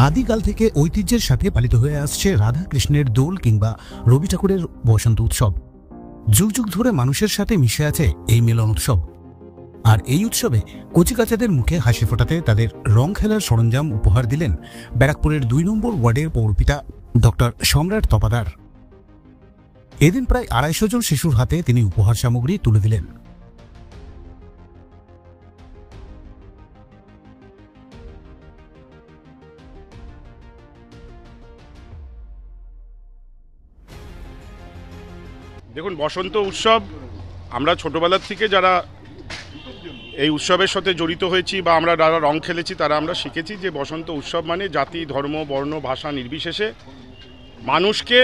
আদিকাল থেকে ঐতিহ্যের সাথে পালিত হয়ে আসছে রাধা কৃষ্ণের দোল কিংবা রবি ঠাকুরের বসন্ত উৎসব। যুগ যুগ ধরে মানুষের সাথে মিশে আছে এই মিলন উৎসব। আর এই উৎসবে কচিকাচাদের মুখে হাসি ফোটাতে তাদের রং খেলার সরঞ্জাম উপহার দিলেন ব্যারাকপুরের ২ নম্বর ওয়ার্ডের পৌরপিতা ডক্টর সম্রাট তপাদার। এদিন প্রায় ২৫০ জন শিশুর হাতে তিনি উপহার সামগ্রী তুলে দিলেন। দেখুন, বসন্ত উৎসব আমরা ছোটোবেলার থেকে যারা এই উৎসবের সাথে জড়িত হয়েছি বা আমরা যারা রং খেলেছি তারা আমরা শিখেছি যে বসন্ত উৎসব মানে জাতি, ধর্ম, বর্ণ, ভাষা নির্বিশেষে মানুষকে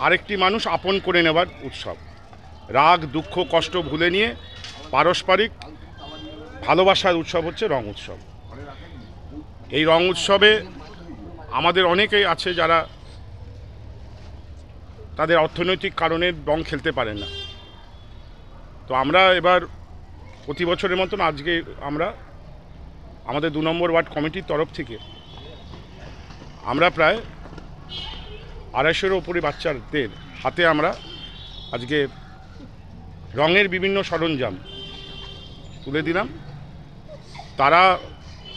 আরেকটি মানুষ আপন করে নেওয়ার উৎসব। রাগ, দুঃখ, কষ্ট ভুলে নিয়ে পারস্পরিক ভালোবাসার উৎসব হচ্ছে রং উৎসব। এই রং উৎসবে আমাদের অনেকেই আছে যারা তাদের অর্থনৈতিক কারণে রং খেলতে পারেন না। তো আমরা এবার প্রতি বছরের মতন আজকে আমরা আমাদের ২ নম্বর ওয়ার্ড কমিটির তরফ থেকে আমরা প্রায় ২৫০-এর ওপরে বাচ্চাদের হাতে আমরা আজকে রঙের বিভিন্ন সরঞ্জাম তুলে দিলাম। তারা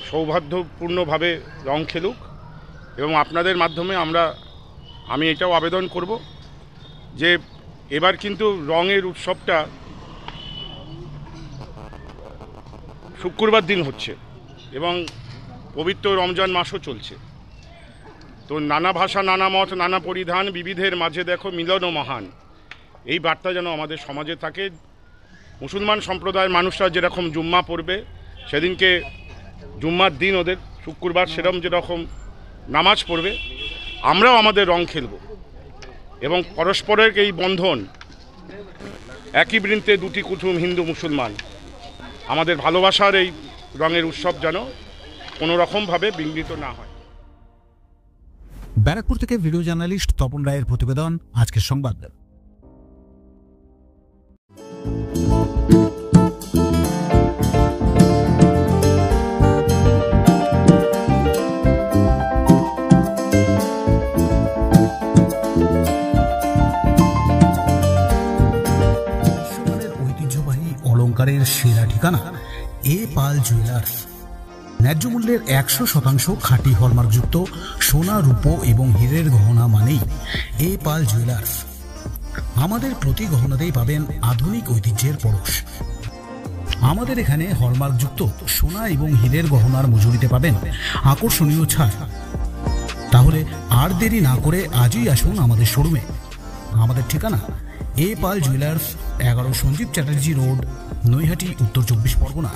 সৌহার্দ্যপূর্ণভাবে রং খেলুক এবং আপনাদের মাধ্যমে আমি এটাও আবেদন করব যে এবার কিন্তু রঙের উৎসবটা শুক্রবার দিন হচ্ছে এবং পবিত্র রমজান মাসও চলছে। তো নানা ভাষা, নানা মত, নানা পরিধান, বিবিধের মাঝে দেখো মিলন ও মহান, এই বার্তা যেন আমাদের সমাজে থাকে। মুসলমান সম্প্রদায়ের মানুষরা যেরকম জুম্মা পড়বে, সেদিনকে জুম্মার দিন ওদের শুক্রবার সেরকম যেরকম নামাজ পড়বে, আমরাও আমাদের রং খেলব এবং পরস্পরের এই বন্ধন, একই বৃন্তে দুটি কুটুম হিন্দু মুসলমান, আমাদের ভালোবাসার এই রঙের উৎসব যেন কোনো রকমভাবে বিঘ্নিত না হয়। ব্যারাকপুর থেকে ভিডিও জার্নালিস্ট তপন রায়ের প্রতিবেদন, আজকের সংবাদ। ঐতিহ্যবাহী অলংকারের সেরা ঠিকানা এ পাল জুয়েলার্স। ন্যায্য মূল্যের ১০০% খাঁটি হলমার্কযুক্ত সোনা, রূপো এবং হীরের গহনা মানেই এ পাল জুয়েলার্স। আমাদের প্রতি গহনাতেই পাবেন আধুনিক ঐতিহ্যের পরশ। আমাদের এখানে হলমার্কযুক্ত সোনা এবং হীরের গহনার মজুরিতে পাবেন আকর্ষণীয় ছাড়। তাহলে আর দেরি না করে আজই আসুন আমাদের শোরুমে। আমাদের ঠিকানা এ পাল জুয়েলার্স, ১১ সঞ্জীব চ্যাটার্জি রোড, নৈহাটি, উত্তর ২৪ পরগনা।